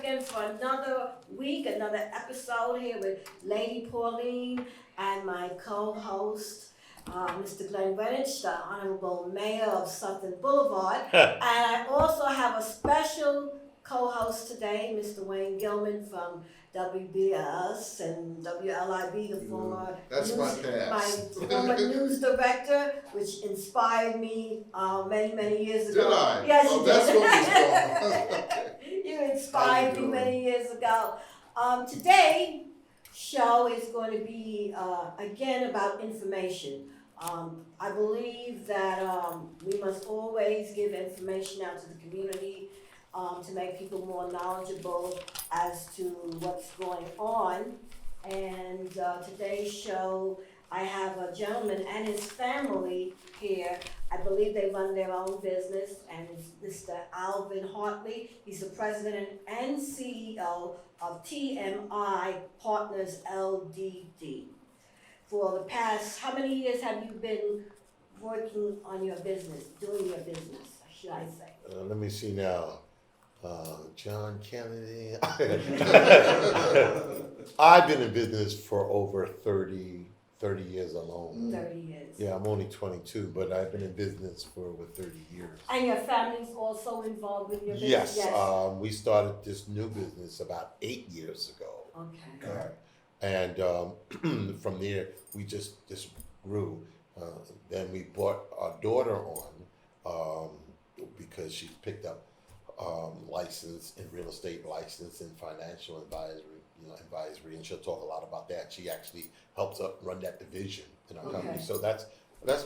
again for another week, another episode here with Lady Pauline and my co-host, Mr. Glenn Greenwich, the Honorable Mayor of Sutton Boulevard. And I also have a special co-host today, Mr. Wayne Gilman from WBS and WLIB, the former former news director, which inspired me many years ago. Did I? Yes, you that's did. what was going on. You inspired me many years ago. Today show is going to be again about information. I believe that we must always give information out to the community to make people more knowledgeable as to what's going on. And today's show, I have a gentleman and his family here. I believe they run their own business, and it's Mr. Alvin Hartley. He's the president and CEO of TMI Partners LDD. For the past, how many years have you been working on your business, doing your business, should I say? Let me see now. John Kennedy. I've been in business for over 30 years alone. 30 years. Yeah, I'm only 22, but I've been in business for over 30 years. And your family's also involved with your business? Yes. We started this new business about 8 years ago. Okay. And from there, we just grew. Then we brought our daughter on because she picked up license in real estate, license in financial advisory, and she'll talk a lot about that. She actually helps us run that division in our company. So that's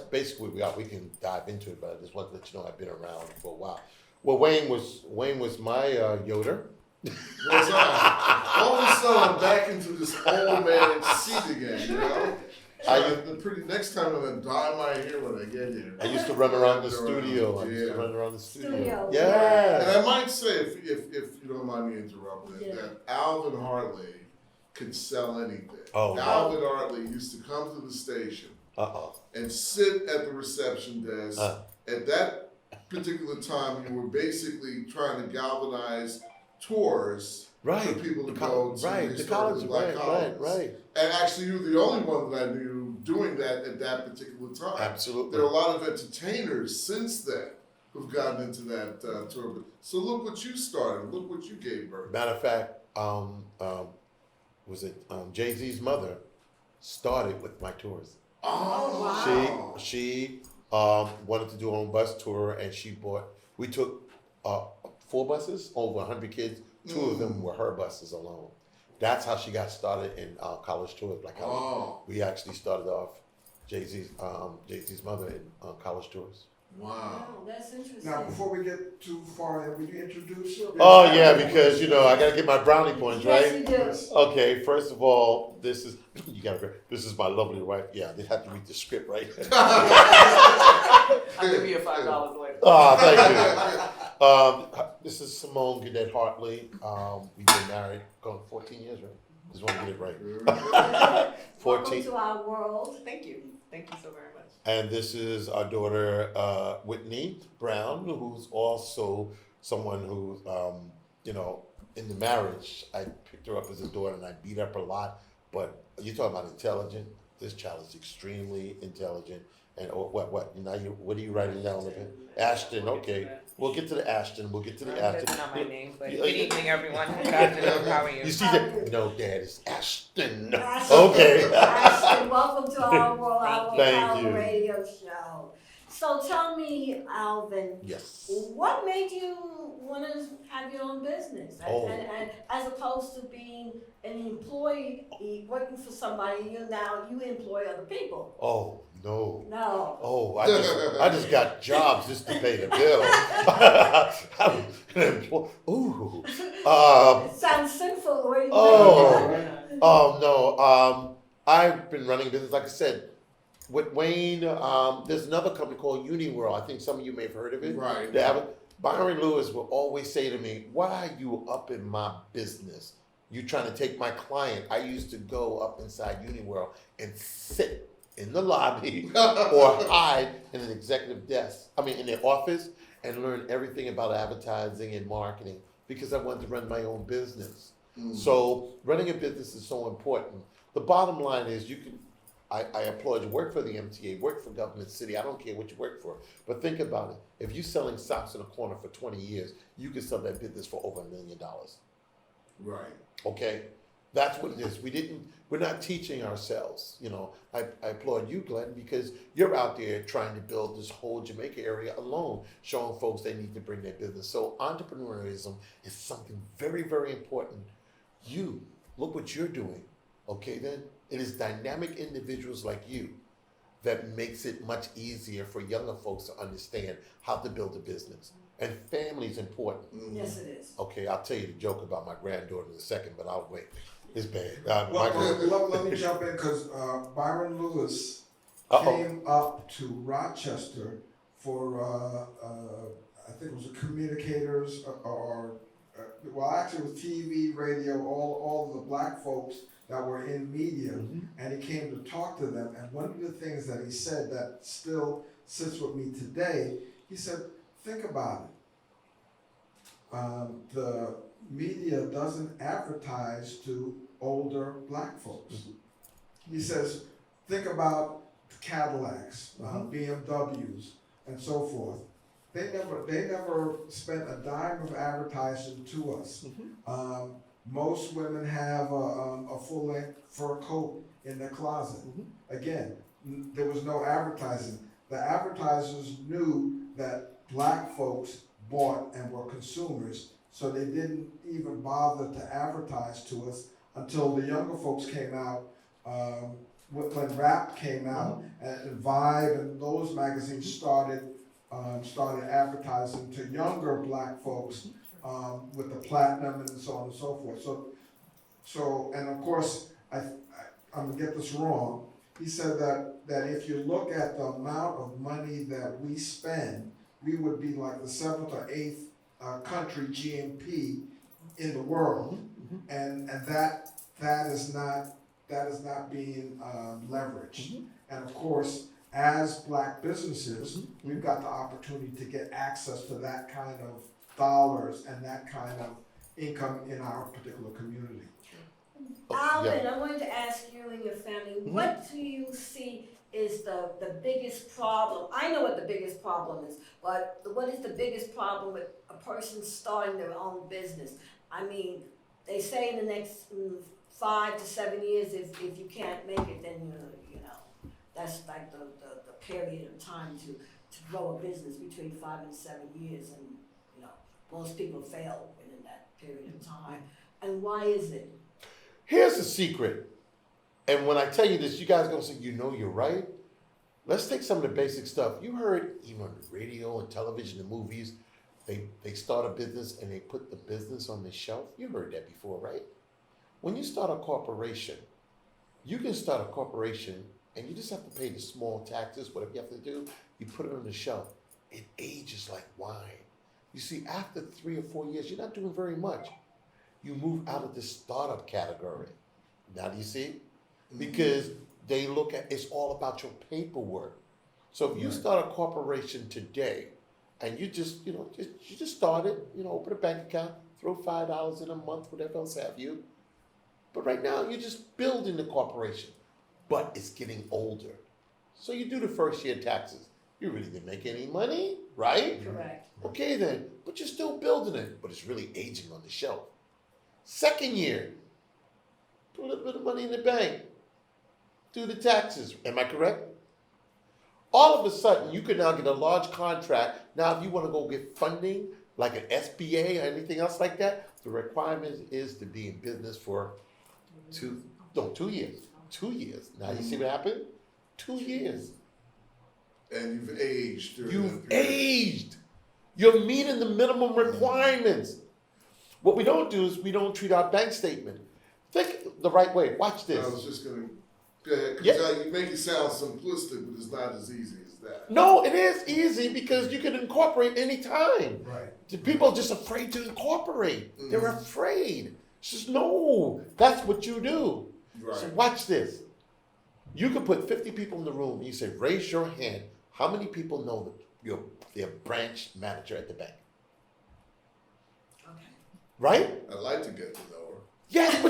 basically what we are. We can dive into it, but I just want to let you know I've been around for a while. Well, Wayne was my Yoder. Was I? All of a sudden, I'm back into this old man seat again, you know? Next time I'm gonna dye my hair when I get here. I used to run around the studio. Yeah. And I might say, if you don't mind me interrupting, that Alvin Hartley could sell anything. Oh, Alvin Hartley used to come to the station and sit at the reception desk. At that particular time, you were basically trying to galvanize tours for people to go to the college, right. And actually, you were the only one that I knew doing that at that particular time. Absolutely. There are a lot of entertainers since then who've gotten into that tour. So look what you started. Look what you gave birth. Matter of fact, Jay-Z's mother started with my tours. Oh, wow. She wanted to do her own bus tour, and we took 4 buses, over 100 kids. 2 of them were her buses alone. That's how she got started in college tours. We actually started off Jay-Z's mother in college tours. Wow. That's interesting. Now, before we get too far, will you introduce her? Oh, yeah, because, I got to get my brownie points, right? Yes, you do. Okay, first of all, this is my lovely wife. Yeah, they have to read the script, right? I'll give you a $5 later. Thank you. This is Simone Gannett Hartley. We've been married going 14 years, right? Just want to get it right. 14. Welcome to our world. Thank you. Thank you so very much. And this is our daughter, Whitney Brown, who's also someone who's, in the marriage, I picked her up as a daughter and I beat up a lot. But you talking about intelligent? This child is extremely intelligent. And what? What are you writing down? Ashton. Okay, we'll get to the Ashton. That's not my name, but good evening, everyone. Good afternoon. How are you? You see that? No, Dad, it's Ashton. Okay. Ashton, welcome to our world, our radio show. So tell me, Alvin. Yes. What made you want to have your own business, and as opposed to being an employee working for somebody, you employ other people? Oh no. No. Oh, I just got jobs just to pay the bill. Ooh. It sounds sinful. Where you no. I've been running business, like I said. With Wayne, there's another company called UniWorld. I think some of you may have heard of it. Right. Byron Lewis will always say to me, "Why are you up in my business? You trying to take my client?" I used to go up inside UniWorld and sit in the lobby or hide in an executive desk. In their office, and learn everything about advertising and marketing because I wanted to run my own business. Mm. So running a business is so important. The bottom line is I applaud you, work for the MTA, work for government city, I don't care what you work for. But think about it, if you're selling socks in a corner for 20 years, you can sell that business for over $1 million. Right. Okay? That's what it is. We're not teaching ourselves, I applaud you, Glenn, because you're out there trying to build this whole Jamaica area alone, showing folks they need to bring their business. So entrepreneurialism is something very, very important. Look what you're doing, okay then? It is dynamic individuals like you that makes it much easier for younger folks to understand how to build a business. And family is important. Yes, it is. Okay, I'll tell you the joke about my granddaughter in a second, but I'll wait. It's bad. Let me jump in, because Byron Lewis came up to Rochester for, I think it was a communicators actually it was TV, radio, all of the black folks that were in media, and he came to talk to them. And one of the things that he said that still sits with me today, he said, think about it. The media doesn't advertise to older black folks. He says, think about Cadillacs, BMWs, and so forth. They never spent a dime of advertising to us. Most women have a full-length fur coat in their closet. Again, there was no advertising. The advertisers knew that black folks bought and were consumers, so they didn't even bother to advertise to us until the younger folks came out, when rap came out, and Vibe and those magazines started advertising to younger black folks with the platinum and so on and so forth. So and of course, I'm gonna get this wrong. He said that if you look at the amount of money that we spend, we would be like the 7th or 8th country GNP in the world, and that is not being leveraged. And of course, as black businesses, we've got the opportunity to get access to that kind of dollars and that kind of income in our particular community. Alvin, I wanted to ask you and your family, what do you see is the biggest problem? I know what the biggest problem is, but what is the biggest problem with a person starting their own business? I mean, they say in the next 5 to 7 years, if you can't make it, then that's like the period of time to grow a business between 5 and 7 years, and most people fail within that period of time. And why is it? Here's the secret. And when I tell you this, you guys are gonna say, you're right. Let's take some of the basic stuff. You heard even on the radio and television and movies, they start a business and they put the business on the shelf. You heard that before, right? When you start a corporation, you can start a corporation and you just have to pay the small taxes, whatever you have to do, you put it on the shelf. It ages like wine. You see, after 3 or 4 years, you're not doing very much. You move out of the startup category. Now do you see? Because they look at, it's all about your paperwork. So if you start a corporation today, and you just started, open a bank account, throw $5 in a month, whatever else have you. But right now, you're just building the corporation, but it's getting older. So you do the first year taxes. You really didn't make any money, right? Correct. Okay then, but you're still building it, but it's really aging on the shelf. Second year, put a little bit of money in the bank, do the taxes. Am I correct? All of a sudden, you can now get a large contract. Now, if you want to go get funding, like an SBA or anything else like that, the requirement is to be in business for 2 years. 2 years. Now, you see what happened? 2 years. And you've aged. You've aged. You're meeting the minimum requirements. What we don't do is we don't treat our bank statement. Think the right way. Watch this. I was just going to go ahead, because you make it sound simplistic, but it's not as easy as that. No, it is easy because you can incorporate any time. Right. The people are just afraid to incorporate. They're afraid. It's just, no, that's what you do. Right. So watch this. You can put 50 people in the room and you say, raise your hand. How many people know that you're their branch manager at the bank? Okay. right? I'd like to get to know her. Yes,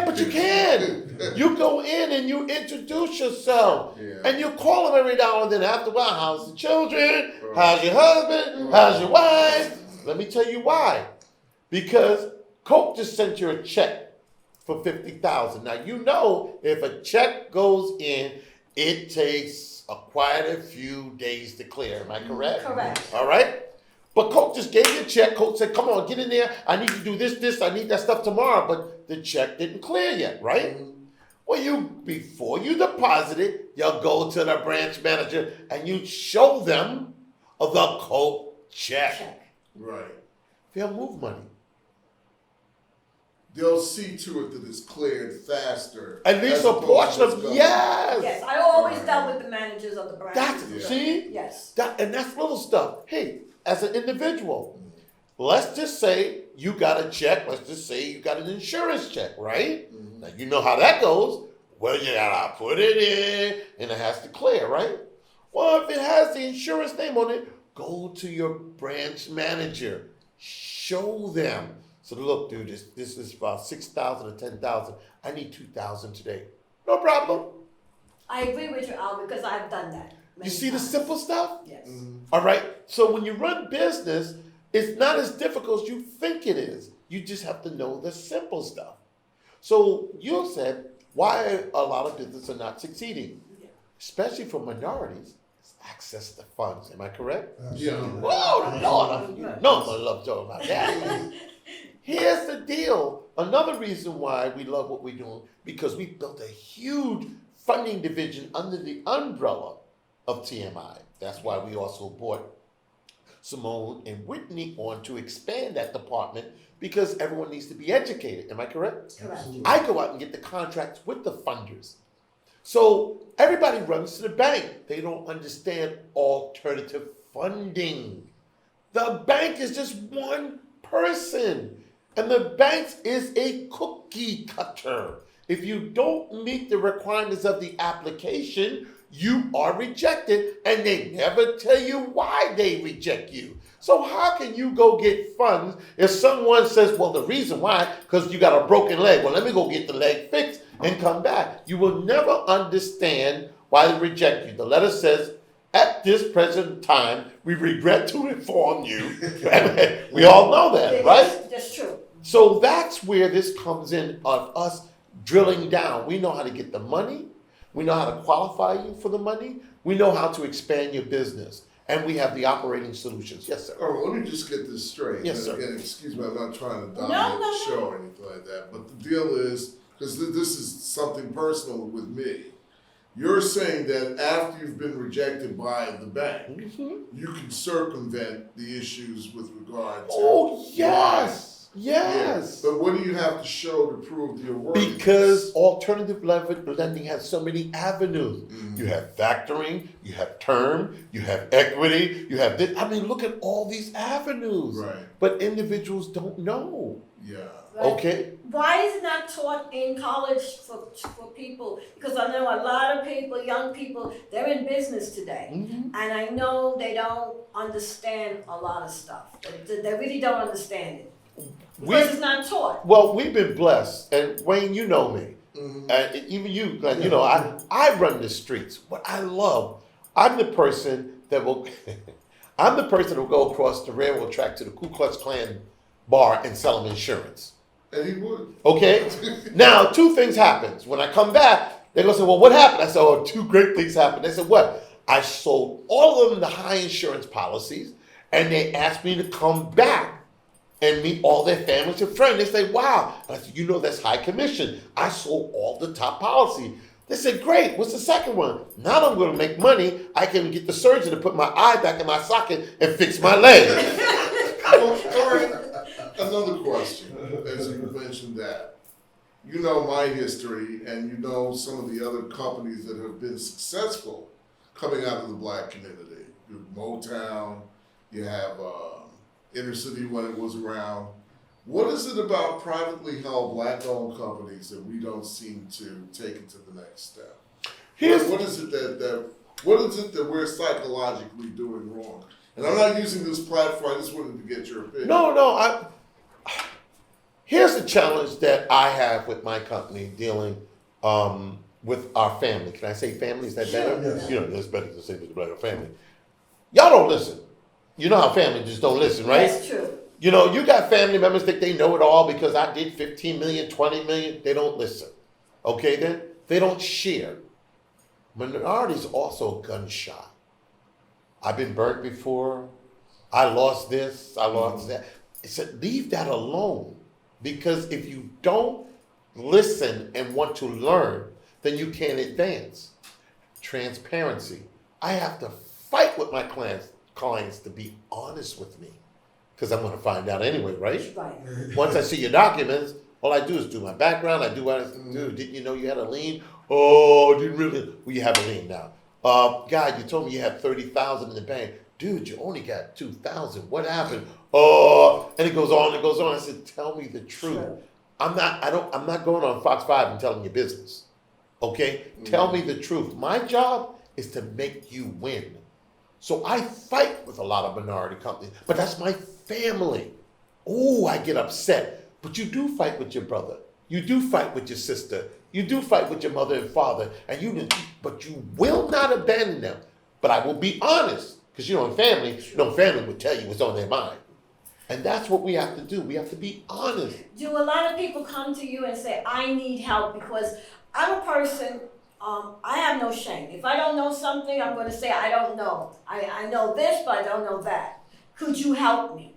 but you can. You go in and you introduce yourself. Yeah. And you call them every now and then after a while. How's the children? How's your husband? How's your wife? Let me tell you why. Because Coke just sent you a check for $50,000. Now you know if a check goes in, it takes quite a few days to clear. Am I correct? Correct. All right. But Coke just gave you a check. Coke said, "Come on, get in there. I need to do this. I need that stuff tomorrow." But the check didn't clear yet, right? Well, before you deposit it, you'll go to the branch manager and you show them the Coke check. Right. They'll move money. They'll see to it that it's cleared faster. At least as a opposed portion to of what's going- Yes, I always dealt with the managers of the branches. See? Yes. And that's little stuff. Hey, as an individual, let's just say you got a check. Let's just say you got an insurance check, right? Now, you know how that goes. Well, you gotta put it in, and it has to clear, right? Well, if it has the insurance name on it, go to your branch manager. Show them. So look, dude, this is about 6,000 or 10,000. I need 2,000 today. No problem. I agree with you, Al, because I've done that. You many see the times. simple stuff? Yes. All right. So when you run business, it's not as difficult as you think it is. You just have to know the simple stuff. So you said why a lot of businesses are not succeeding, especially for minorities, is access to funds. Am I correct? Yeah. Oh Lord, you know I love talking about that. Here's the deal. Another reason why we love what we're doing, because we built a huge funding division under the umbrella of TMI. That's why we also brought Simone and Whitney on to expand that department, because everyone needs to be educated. Am I correct? Correct. I go out and get the contracts with the funders. So everybody runs to the bank. They don't understand alternative funding. The bank is just one person. And the bank is a cookie cutter. If you don't meet the requirements of the application, you are rejected, and they never tell you why they reject you. So how can you go get funds if someone says, well, the reason why, because you got a broken leg. Well, let me go get the leg fixed and come back. You will never understand why they reject you. The letter says, at this present time, we regret to inform you. We all know that, right? That's true. So that's where this comes in of us drilling down. We know how to get the money. We know how to qualify you for the money. We know how to expand your business. And we have the operating solutions. Yes, sir. All right, let me just get this straight. Yes, sir. And excuse me, I'm not trying to dominate No. the show or anything like that. But the deal is, because this is something personal with me, you're saying that after you've been rejected by the bank, you can circumvent the issues with regard to. Oh, yes. why. Yes. Yeah. But what do you have to show to prove your worthiness? Because alternative lending has so many avenues. You have factoring, you have term, you have equity, you have this. I mean, look at all these avenues. Right. But individuals don't know. Yeah. Right. Okay? Why is it not taught in college for people? Because I know a lot of people, young people, they're in business today. And I know they don't understand a lot of stuff. They really don't understand it. Because it's not taught. Well, we've been blessed, and Wayne, you know me, even you, like, you know, I run the streets. What I love, I'm the person that will go across the railroad track to the Ku Klux Klan bar and sell them insurance. And he would. Okay? Now, two things happens. When I come back, they're going to say, well, what happened? I said, oh, two great things happened. They said, what? I sold all of them the high insurance policies, and they asked me to come back and meet all their families and friends. They say, wow. And I said, you know, that's high commission. I sold all the top policy. They said, great. What's the second one? Now that I'm going to make money, I can get the surgeon to put my eye back in my socket and fix my leg. Well, all right. Another question, as you mentioned that. You know my history, and you know some of the other companies that have been successful coming out of the black community. You have Motown, you have Inner City when it was around. What is it about privately held black-owned companies that we don't seem to take it to the next step? What is it that we're psychologically doing wrong? And I'm not using this platform. I just wanted to get your opinion. No, Here's the challenge that I have with my company dealing with our family. Can I say family? Is that better? Sure. Yes. You know, that's better to say with the family. Y'all don't listen. You know how family just don't listen, right? That's true. You know, you got family members think they know it all because I did 15 million, 20 million. They don't listen. Okay, then? They don't share. Minorities also gun shy. I've been burnt before. I lost this. I lost that. I said, leave that alone. Because if you don't listen and want to learn, then you can't advance. Transparency. I have to fight with my clients to be honest with me. Because I'm going to find out anyway, right? Right. Once I see your documents, all I do is do my background. I do what I do. Didn't you know you had a lien? Oh, didn't really. Well, you have a lien now. God, you told me you had 30,000 in the bank. Dude, you only got 2,000. What happened? Oh, and it goes on and goes on. I said, tell me the truth. Sure. I'm not going on Fox 5 and telling you business. Okay? Tell me the truth. My job is to make you win. So I fight with a lot of minority companies, but that's my family. Oh, I get upset. But you do fight with your brother. You do fight with your sister. You do fight with your mother and father. But you will not abandon them. But I will be honest. Because in family would tell you what's on their mind. And that's what we have to do. We have to be honest. Do a lot of people come to you and say, I need help? Because I'm a person, I have no shame. If I don't know something, I'm going to say, I don't know. I know this, but I don't know that. Could you help me?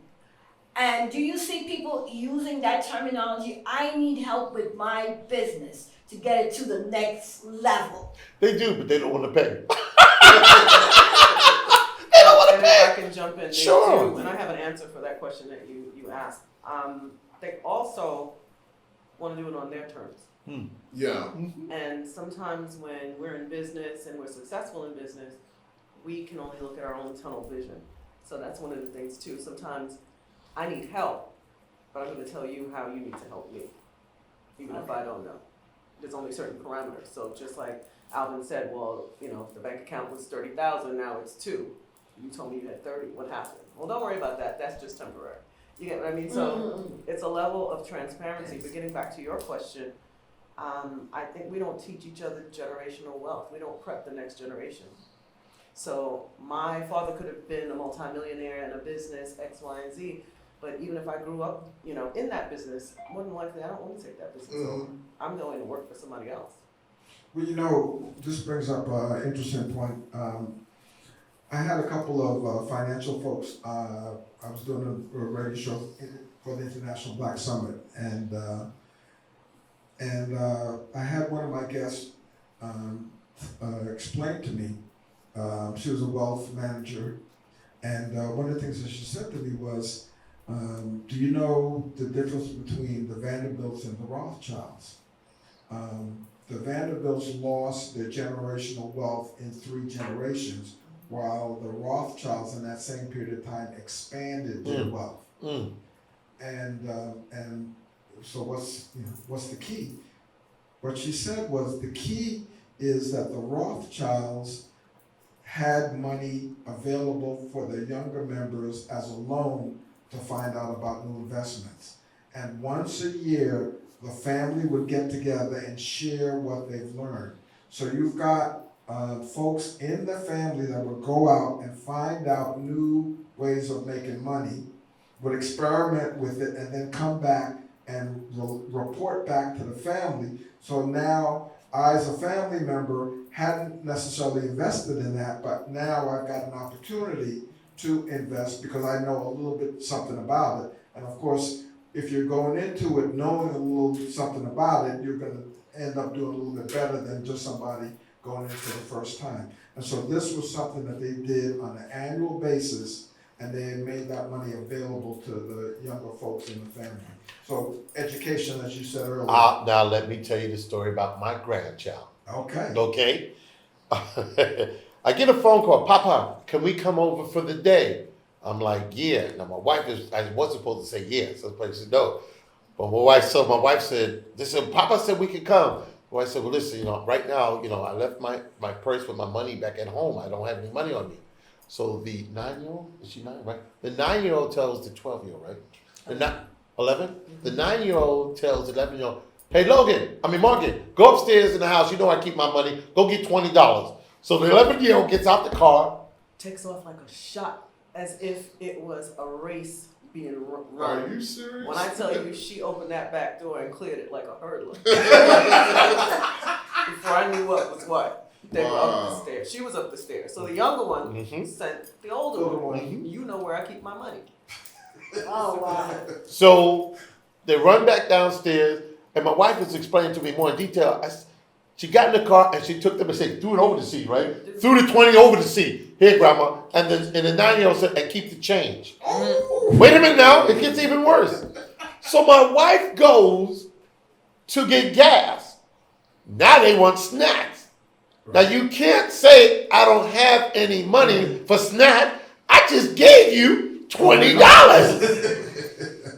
And do you see people using that terminology? I need help with my business to get it to the next level. They do, but they don't want to pay. And if I can jump in there Sure. too, and I have an answer for that question that you asked. They also want to do it on their terms. Yeah. And sometimes when we're in business and we're successful in business, we can only look at our own tunnel vision. So that's one of the things too. Sometimes I need help, but I'm going to tell you how you need to help me, even if I don't know. There's only certain parameters. So just like Alvin said, well, if the bank account was 30,000, now it's 2. You told me you had 30. What happened? Well, don't worry about that. That's just temporary. You get what I mean? So it's a level of transparency. But getting back to your question, I think we don't teach each other generational wealth. We don't prep the next generation. So my father could have been a multimillionaire in a business X, Y, and Z. But even if I grew up, in that business, more than likely I don't want to take that business over. I'm going to work for somebody else. Well, this brings up an interesting point. I had a couple of financial folks. I was doing a radio show for the International Black Summit, and I had one of my guests explain to me. She was a wealth manager, and one of the things that she said to me was, "Do you know the difference between the Vanderbilts and the Rothschilds? The Vanderbilts lost their generational wealth in 3 generations." While the Rothschilds in that same period of time expanded their wealth. And so what's the key? What she said was the key is that the Rothschilds had money available for their younger members as a loan to find out about new investments. And once a year, the family would get together and share what they've learned. So you've got folks in the family that would go out and find out new ways of making money, would experiment with it, and then come back and report back to the family. So now, I as a family member hadn't necessarily invested in that, but now I've got an opportunity to invest because I know a little bit something about it. And of course, if you're going into it knowing a little bit something about it, you're going to end up doing a little bit better than just somebody going in for the first time. And so this was something that they did on an annual basis, and they made that money available to the younger folks in the family. So education, as you said earlier. Now let me tell you the story about my grandchild. Okay. Okay? I get a phone call, Papa, can we come over for the day? I'm like, yeah. Now I wasn't supposed to say yes. I was supposed to say no. But my wife said, Papa said we could come. Well, I said, well, listen, right now, I left my purse with my money back at home. I don't have any money on me. So the 9-year-old, is she 9, right? The 9-year-old tells the 12-year-old, right? 11? The 9-year-old tells the 11-year-old, hey, Morgan, go upstairs in the house. You know I keep my money. Go get $20. So the 11-year-old gets out the car. Takes off like a shot, as if it was a race being run. Are you serious? When I tell you, she opened that back door and cleared it like a hurdler. Before I knew what was what. They were up the stairs. She was up the stairs. So the younger one sent the older one, you know where I keep my money. Oh, wow. So they run back downstairs, and my wife was explaining to me more in detail. She got in the car and she took them and said, threw it over the seat, right? Threw the 20 over the seat. Here, Grandma. And the 9-year-old said, and keep the change. Wait a minute now, it gets even worse. So my wife goes to get gas. Now they want snacks. Now you can't say I don't have any money for snacks. I just gave you $20.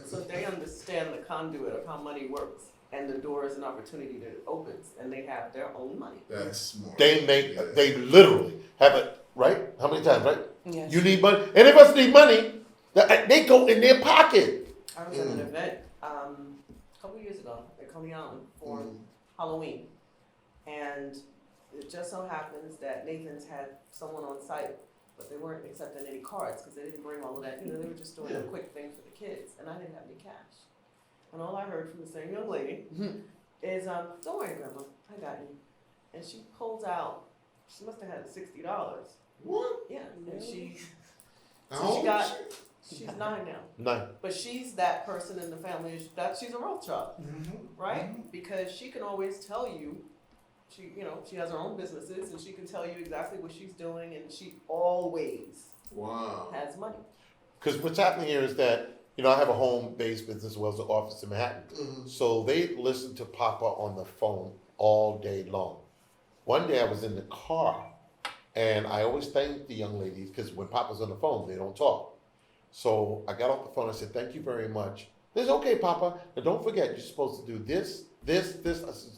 So they understand the conduit of how money works. And the door is an opportunity that it opens, and they have their own money. That's smart. They literally have it, right? How many times, right? Yes. You need money. And if us need money, they go in their pocket. I was at an event a couple years ago at Coney Island for Halloween. And it just so happens that Nathan's had someone on site, but they weren't accepting any cards because they didn't bring all of that. They were just doing a quick thing for the kids, and I didn't have any cash. And all I heard from the same young lady is, don't worry, Grandma, I got you. And she pulls out, she must have had $60. What? Yeah, and she How old is she? she's 9 now. 9. But she's that person in the family, she's a Rothschild, right? Because she can always tell you, she has her own businesses, and she can tell you exactly what she's doing, and she always has money. Because what's happening here is that, I have a home-based business as well as an office in Manhattan. So they listen to Papa on the phone all day long. One day I was in the car, and I always thank the young ladies, because when Papa's on the phone, they don't talk. So I got off the phone, I said, thank you very much. They said, okay, Papa, and don't forget, you're supposed to do this. I said,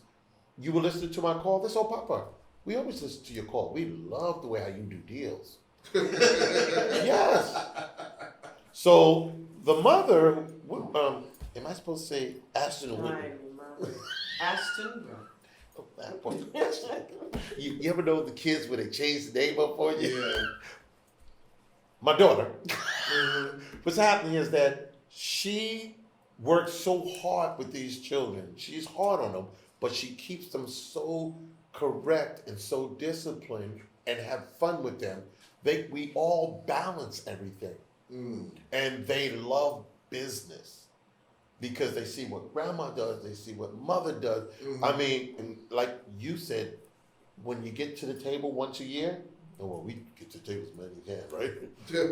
you were listening to my call? They said, oh, Papa, we always listen to your call. We love the way how you do deals. Yes. So the mother, am I supposed to say Ashton or Whitney? Ashton. You ever know the kids when they change the name up for you? Yeah. My daughter. What's happening is that she works so hard with these children. She's hard on them, but she keeps them so correct and so disciplined and have fun with them. We all balance everything. And they love business because they see what grandma does, they see what mother does. I mean, and like you said, when you get to the table once a year, we get to the table as many as we can, right?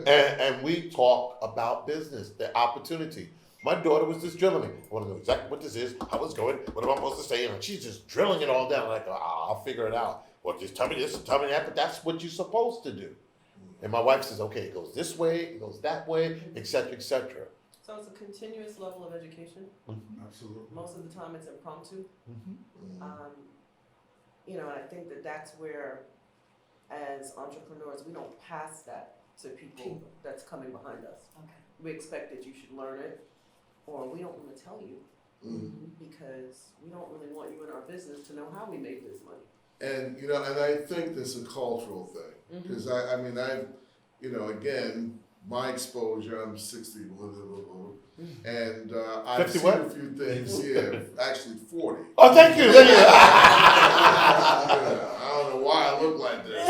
and we talk about business, the opportunity. My daughter was just drilling me. I want to know exactly what this is, how it's going, what am I supposed to say? And she's just drilling it all down. Like, I'll figure it out. Well, just tell me this, tell me that, but that's what you're supposed to do. And my wife says, okay, it goes this way, it goes that way, et cetera, et cetera. So it's a continuous level of education. Absolutely. Most of the time it's impromptu. And I think that's where, as entrepreneurs, we don't pass that to people that's coming behind us. Okay. We expect that you should learn it, or we don't want to tell you because we don't really want you in our business to know how we make this money. And and I think there's a cultural thing because again, my exposure. I'm 60, and I've 50 seen what? a few things. Yeah, actually 40. Oh, thank you. Thank you. I don't know why I look like this,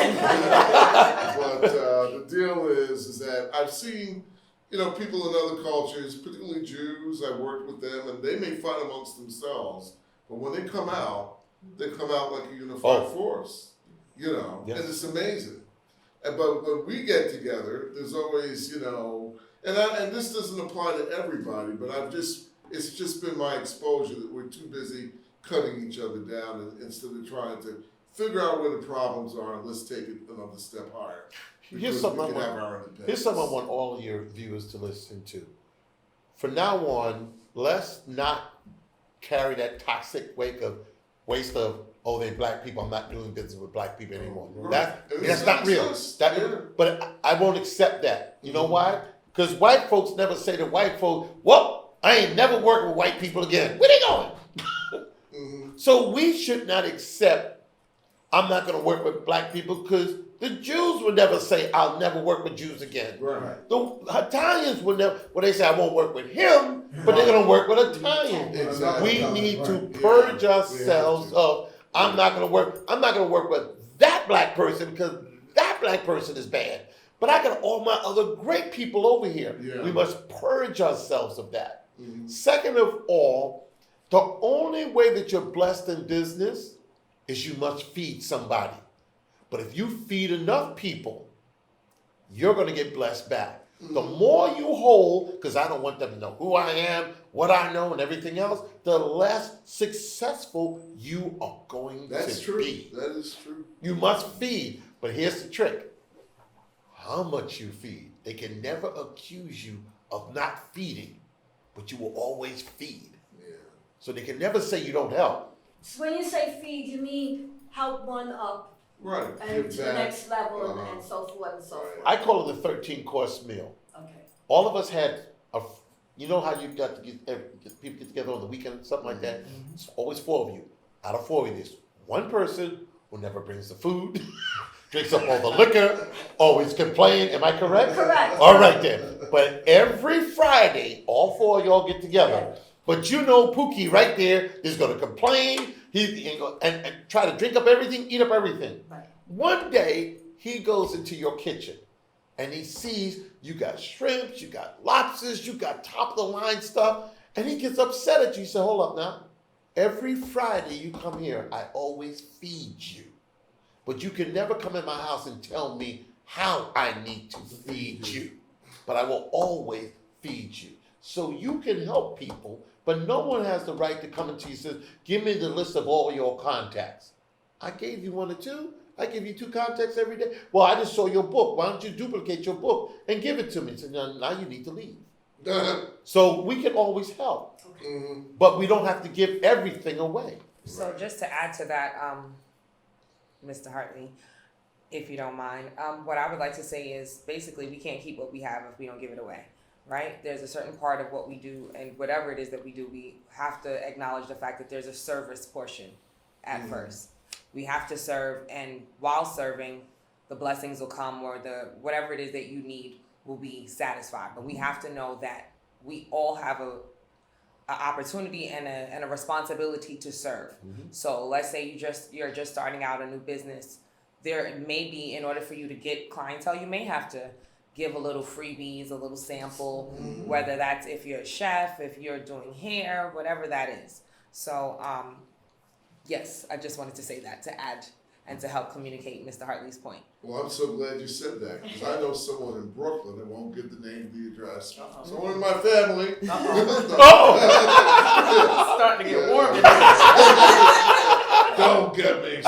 but the deal is that I've seen people in other cultures, particularly Jews. I worked with them, and they may fight amongst themselves, but when they come out like a unified force, Yes. and it's amazing. But when we get together, there's always, and this doesn't apply to everybody, but it's just been my exposure that we're too busy cutting each other down instead of trying to figure out where the problems are and let's take it another step higher. Here's something I want all of your viewers to listen to. From now on, let's not carry that toxic waste of, they black people, I'm not doing business with black people anymore. That's not real. But I won't accept that. You know why? Because white folks never say to white folks, well, I ain't never working with white people again. Where they going? So we should not accept, I'm not going to work with black people, because the Jews would never say, I'll never work with Jews again. Right. The Italians would never, well, they say, I won't work with him, but they're going to work with Italians. Exactly. We need to Right. purge Yeah, ourselves we have to. of, I'm not going to work with that black person because that black person is bad. But I got all my other great people over here. Yeah. We must purge ourselves of that. Mhm. Second of all, the only way that you're blessed in business is you must feed somebody. But if you feed enough people, you're going to get blessed back. The more you hold, because I don't want them to know who I am, what I know, and everything else, the less successful you are going That's to true. be. That is true. You must feed. But here's the trick. How much you feed. They can never accuse you of not feeding, but you will always feed. Yeah. So they can never say you don't help. So when you say feed, you mean help one up Right. and Give to the back. next level and, Uh-huh. and so forth and so forth. I call it a 13-course meal. Okay. All of us had you know how you got to get people get together on the weekend, something like that? It's always 4 of you. Out of 4 of you, there's one person who never brings the food, drinks up all the liquor, always complain. Am I correct? Correct. All right then. But every Friday, all 4 of y'all get together. But you know Pookie right there is going to complain and try to drink up everything, eat up everything. Right. One day, he goes into your kitchen and he sees you got shrimps, you got lobsters, you got top-of-the-line stuff, and he gets upset at you. He said, hold up now. Every Friday you come here, I always feed you. But you can never come in my house and tell me how I need to feed you. But I will always feed you. So you can help people, but no one has the right to come into you and say, give me the list of all your contacts. I gave you 1 or 2. I give you 2 contacts every day. Well, I just saw your book. Why don't you duplicate your book and give it to me? So now you need to leave. So we can always help, but we don't have to give everything away. So just to add to that, Mr. Hartley, if you don't mind, what I would like to say is basically we can't keep what we have if we don't give it away, right? There's a certain part of what we do, and whatever it is that we do, we have to acknowledge the fact that there's a service portion at first. We have to serve, and while serving, the blessings will come, or the whatever it is that you need will be satisfied. But we have to know that we all have a opportunity and a responsibility to serve. So let's say you're just starting out a new business. There may be, in order for you to get clientele, you may have to give a little freebies, a little sample, whether that's if you're a chef, if you're doing hair, whatever that is. So yes, I just wanted to say that to add and to help communicate Mr. Hartley's point. Well, I'm so glad you said that, because I know someone in Brooklyn that won't give the name of the address. Someone in my family. Starting to get warm in Don't get me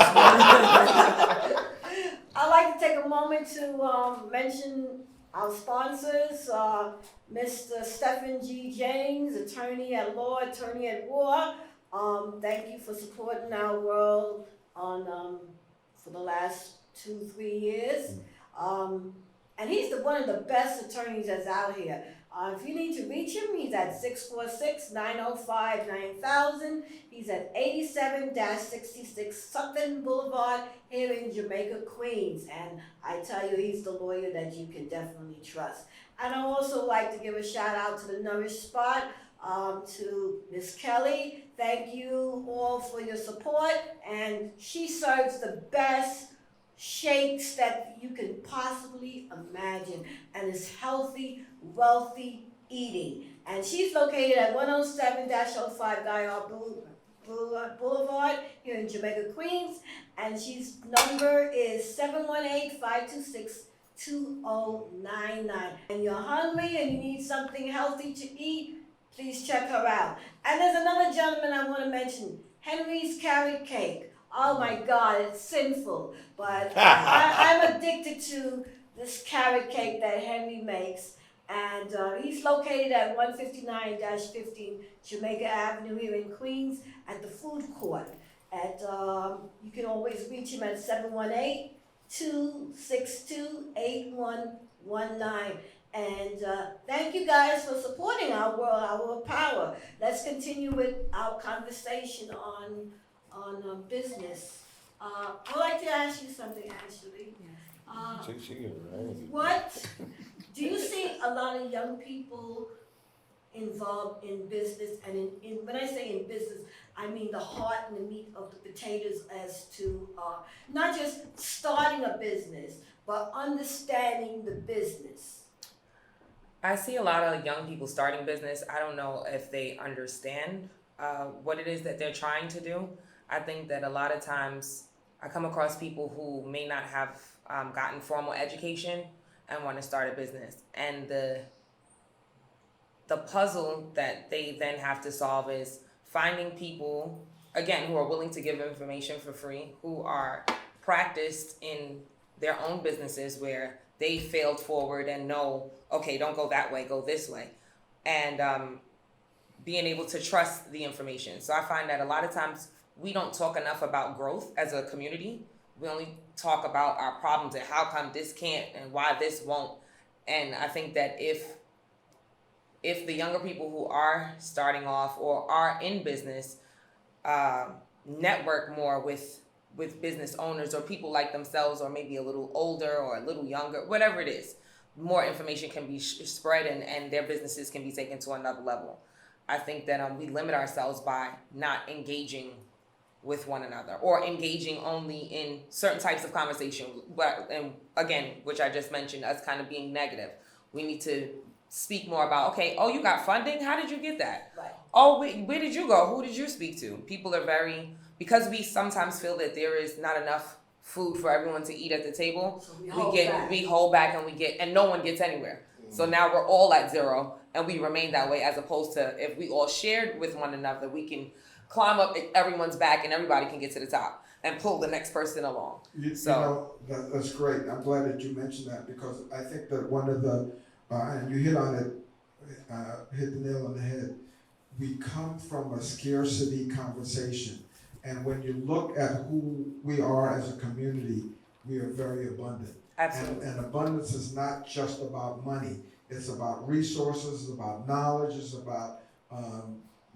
I'd like to take a moment to mention our sponsors, Mr. Stephen G. James, attorney at law, attorney at war. Thank you for supporting our world on for the last 2-3 years. And he's one of the best attorneys that's out here. If you need to reach him, he's at 646-905-9000. He's at 87-66 Sutton Boulevard here in Jamaica, Queens. And I tell you, he's the lawyer that you can definitely trust. And I also like to give a shout out to the Nourish Spot, to Miss Kelly. Thank you all for your support. And she serves the best shakes that you can possibly imagine, and it's healthy, wealthy eating. And she's located at 107-05 Guyard Boulevard here in Jamaica, Queens, and she's number is 718-526-2099. And you're hungry and you need something healthy to eat, please check her out. And there's another gentleman I want to mention, Henry's Carrot Cake. Oh my God, it's sinful, but I'm addicted to this carrot cake that Henry makes. And he's located at 159-15 Jamaica Avenue here in Queens at the food court. You can always reach him at 718-262-8119. And thank you guys for supporting our world, our power. Let's continue with our conversation on business. I'd like to ask you something, Ashley. She get it right. What do you see a lot of young people involved in business? And in when I say in business, I mean the heart and the meat of the potatoes, as to not just starting a business, but understanding the business. I see a lot of young people starting business. I don't know if they understand what it is that they're trying to do. I think that a lot of times I come across people who may not have gotten formal education and want to start a business. And the puzzle that they then have to solve is finding people, again, who are willing to give information for free, who are practiced in their own businesses where they failed forward and know, okay, don't go that way, go this way. And being able to trust the information. So I find that a lot of times we don't talk enough about growth as a community. We only talk about our problems and how come this can't and why this won't. And I think that if the younger people who are starting off or are in business network more with business owners or people like themselves, or maybe a little older or a little younger, whatever it is, more information can be spread and their businesses can be taken to another level. I think that we limit ourselves by not engaging with one another or engaging only in certain types of conversation. And again, which I just mentioned, us kind of being negative. We need to speak more about, okay, oh, you got funding? How did you get that? Right. Oh, where did you go? Who did you speak to? People are because we sometimes feel that there is not enough food for everyone to eat at the table. So we hold back and no one gets anywhere. So now we're all at zero and we remain that way, as opposed to if we all shared with one another, we can climb up everyone's back and everybody can get to the top and pull the next person along. You know, that's great. I'm glad that you mentioned that, because I think that one of the, and you hit on it, hit the nail on the head. We come from a scarcity conversation. And when you look at who we are as a community, we are very abundant. Absolutely. And abundance is not just about money. It's about resources, it's about knowledge, it's about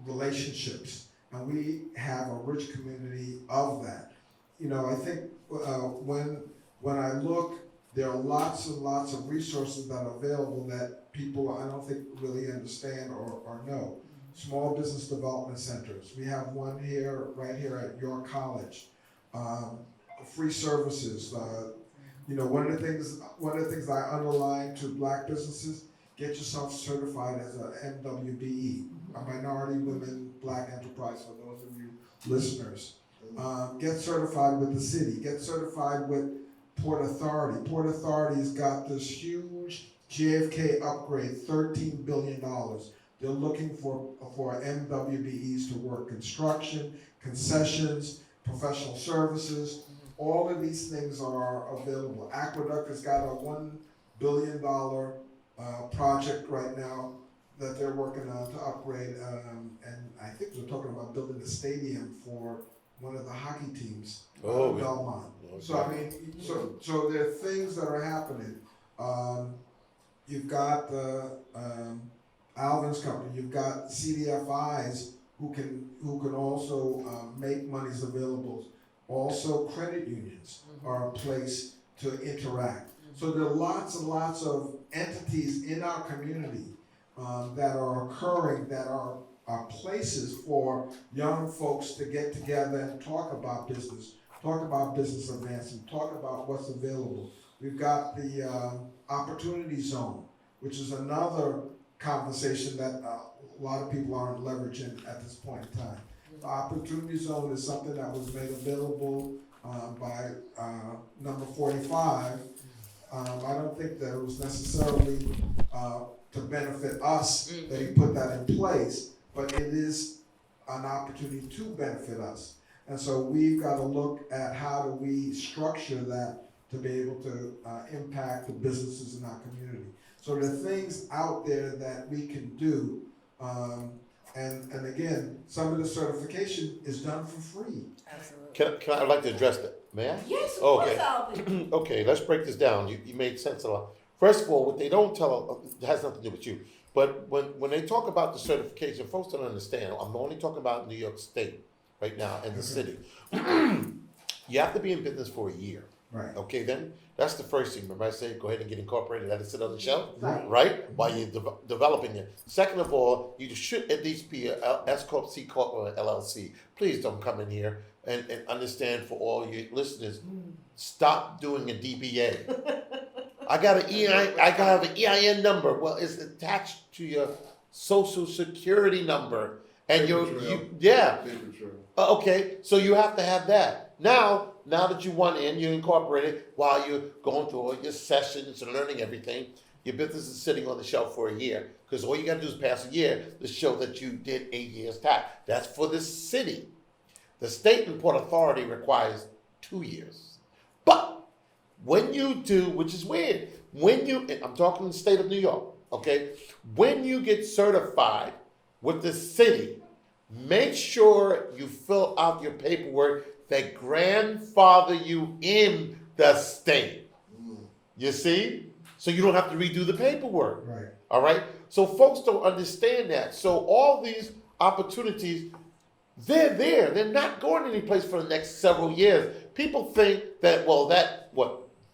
relationships. And we have a rich community of that. You know, I think when I look, there are lots and lots of resources that are available that people, I don't think, really understand or know. Small business development centers. We have one here, right here at York College. Free services. You know, one of the things I underline to black businesses: get yourself certified as a MWBE, a Minority Women Black Enterprise. For those of you listeners, get certified with the city. Get certified with Port Authority. Port Authority's got this huge JFK upgrade, $13 billion. They're looking for MWBEs to work construction, concessions, professional services. All of these things are available. Aqueduct has got a $1 billion project right now that they're working on to upgrade, and I think they're talking about building a stadium for one of the hockey teams, Belmont. So I mean, so there are things that are happening. You've got Alvin's company. You've got CDFIs who can also make monies available. Also, credit unions are a place to interact. So there are lots and lots of entities in our community that are occurring, that are places for young folks to get together and talk about business advancement, talk about what's available. We've got the Opportunity Zone, which is another conversation that a lot of people aren't leveraging at this point in time. The Opportunity Zone is something that was made available by number 45. I don't think that it was necessarily to benefit us that he put that in place, but it is an opportunity to benefit us. And so we've got to look at how do we structure that to be able to impact the businesses in our community. So there are things out there that we can do, and again, some of the certification is done for free. Absolutely. Can I like to address that? May I? Yes, of Okay. course, Alvin. Okay, let's break this down. You made sense a lot. First of all, what they don't tell, it has nothing to do with you. But when they talk about the certification, folks don't understand. I'm only talking about New York State right now and the city. You have to be in business for a year. Right. Okay, then that's the first thing. Remember I said, go ahead and get incorporated, let it sit on the shelf, Right. right? While you're developing it. Second of all, you should at least be a S corp, C corp, or LLC. Please don't come in here and understand for all your listeners. Stop doing a DBA. I got an EIN number. Well, it's attached to your social security number, and Paper trail. yeah. Paper trail. Okay, so you have to have that. Now that you went in, you incorporated while you're going through all your sessions and learning everything, your business is sitting on the shelf for a year. Because all you gotta do is pass a year to show that you did 8 years tax. That's for the city. The state and port authority requires 2 years. But when you do, which is weird, I'm talking the state of New York, okay? When you get certified with the city, make sure you fill out your paperwork that grandfather you in the state. You see? So you don't have to redo the paperwork. Right. All right? So folks don't understand that. So all these opportunities, they're there. They're not going anyplace for the next several years. People think that,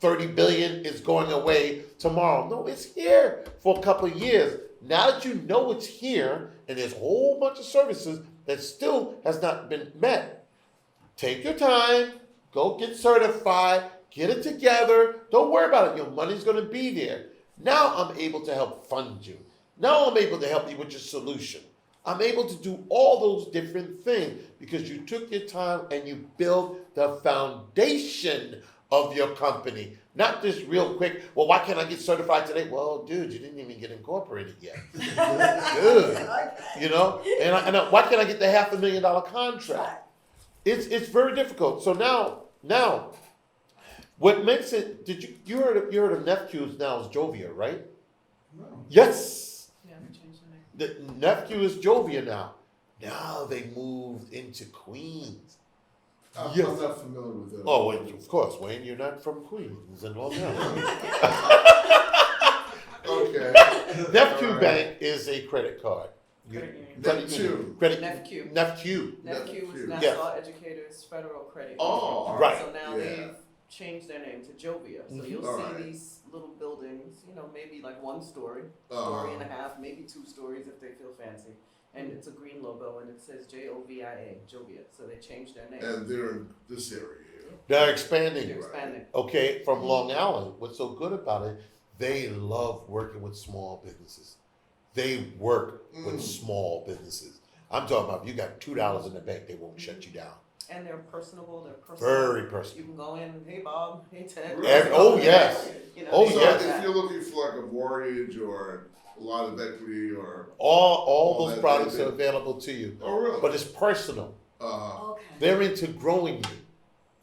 30 billion is going away tomorrow. No, it's here for a couple of years. Now that you know it's here, and there's a whole bunch of services that still has not been met, take your time, go get certified, get it together. Don't worry about it. Your money's going to be there. Now I'm able to help fund you. Now I'm able to help you with your solution. I'm able to do all those different things because you took your time and you built the foundation of your company. Not just real quick, well, why can't I get certified today? Well, dude, you didn't even get incorporated yet. Dude, you know? And why can't I get the $500,000 contract? It's very difficult. So now, what makes it, you heard of nephews now is Jovia, right? No. Yes. Yeah, we changed the name. The nephew is Jovia now. Now they moved into Queens. I'm Yes. not familiar with that. Oh, well, of course, Wayne, you're not from Queens and Long Island. Okay. Nephew All right. Bank is a credit card. Credit union. Nephew. Credit NEFQ. Nephew. NEFQ is Yes. Nassau Educators Federal Credit Union. Oh, right. So now Yeah. they've changed their name to Jovia. So you'll All see right. these little buildings, maybe like one story, Uh-huh. story and a half, maybe 2 stories if they feel fancy. And it's a green logo and it says Jovia, Jovia. So they changed their name. And they're in this area here. They're expanding. They're expanding. Okay, from Long Island. What's so good about it, they love working with small businesses. They work with small businesses. I'm talking about if you got $2 in the bank, they won't shut you down. And they're personable, Very You personal. can go in, hey Bob, hey Ted. Oh, yes. Oh, they So do yes. if that. you're looking for like a mortgage or a lot of equity or, All those that products they are do. available to you. oh really? But it's personal. Okay. They're into growing you.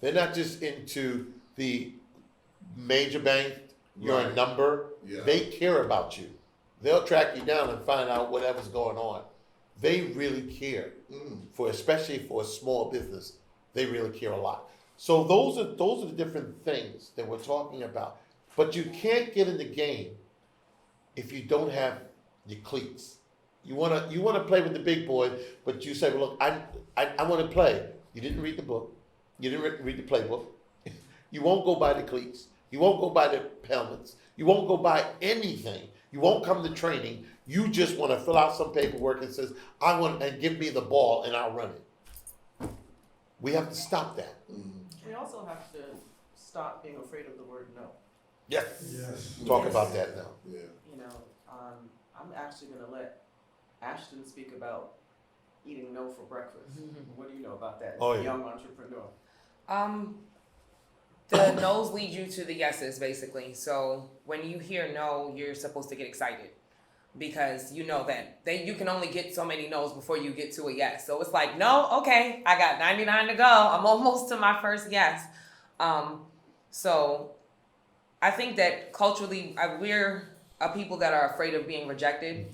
They're not just into the major bank, you're a Right. number. Yeah. They care about you. They'll track you down and find out whatever's going on. They really care. Especially for a small business, they really care a lot. So those are the different things that we're talking about. But you can't get in the game if you don't have your cleats. You wanna play with the big boys, but you say, well, look, I want to play. You didn't read the book. You didn't read the playbook. You won't go buy the cleats. You won't go buy the helmets. You won't go buy anything. You won't come to training. You just want to fill out some paperwork and says, and give me the ball and I'll run it. We have to stop that. We also have to stop being afraid of the word no. Yes. Yes. Talk about that now. Yeah. I'm actually gonna let Ashton speak about eating no for breakfast. What do you know about that, Oh, yeah. young entrepreneur? The no's lead you to the yeses, basically. So when you hear no, you're supposed to get excited because you know that you can only get so many no's before you get to a yes. So it's like, no, okay, I got 99 to go. I'm almost to my first yes. So I think that culturally, we're a people that are afraid of being rejected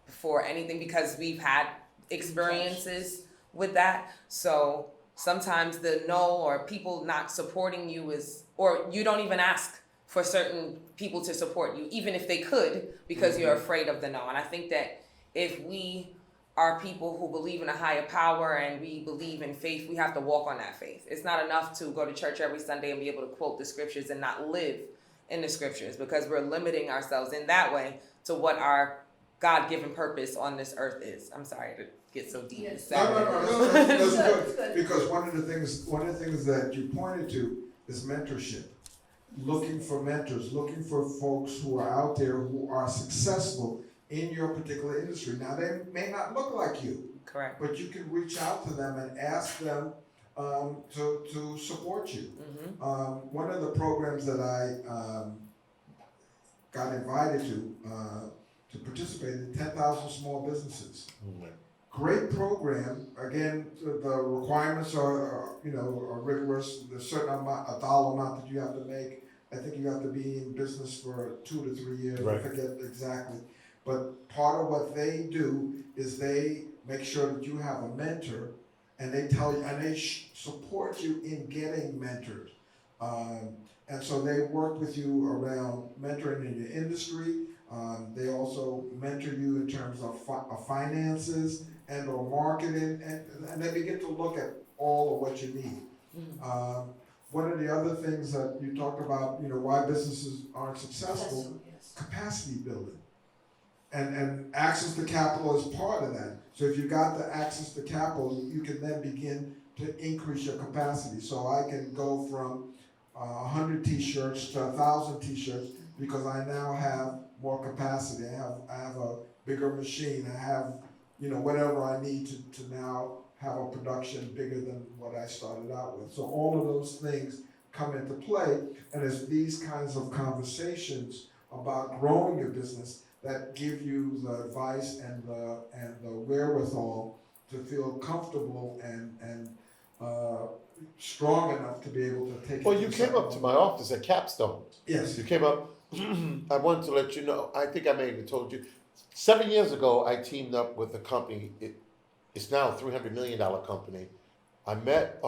for anything because we've had experiences with that. So sometimes the no or people not supporting you or you don't even ask for certain people to support you, even if they could, because you're afraid of the no. And I think that if we are people who believe in a higher power and we believe in faith, we have to walk on that faith. It's not enough to go to church every Sunday and be able to quote the scriptures and not live in the scriptures, because we're limiting ourselves in that way to what our God-given purpose on this earth is. I'm sorry to get so deep. Yes. No, that's Good, good. good. Because one of the things that you pointed to is mentorship. Looking for mentors, looking for folks who are out there who are successful in your particular industry. Now, they may not look like you, Correct. but you can reach out to them and ask them to support you. Mm-hmm. One of the programs that I got invited to participate in, 10,000 Small Businesses. Mm-hmm. Great program. Again, the requirements are rigorous. There's a certain amount, a dollar amount that you have to make. I think you have to be in business for 2 to 3 years. Right. I forget exactly. But part of what they do is they make sure that you have a mentor, and they tell you, and they support you in getting mentored. And so they work with you around mentoring in your industry. They also mentor you in terms of finances and or marketing, and they begin to look at all of what you need. One of the other things that you talked about, why businesses aren't successful, Yes. capacity building. And access to capital is part of that. So if you got the access to capital, you can then begin to increase your capacity. So I can go from 100 t-shirts to 1,000 t-shirts because I now have more capacity. I have a bigger machine. I have, whatever I need to now have a production bigger than what I started out with. So all of those things come into play, and it's these kinds of conversations about growing your business that give you the advice and the wherewithal to feel comfortable and strong enough to be able to take. Well, you came up to my office at Capstone. Yes. You came up. I wanted to let you know. I think I may have told you. 7 years ago, I teamed up with a company. It's now a $300 million company. I met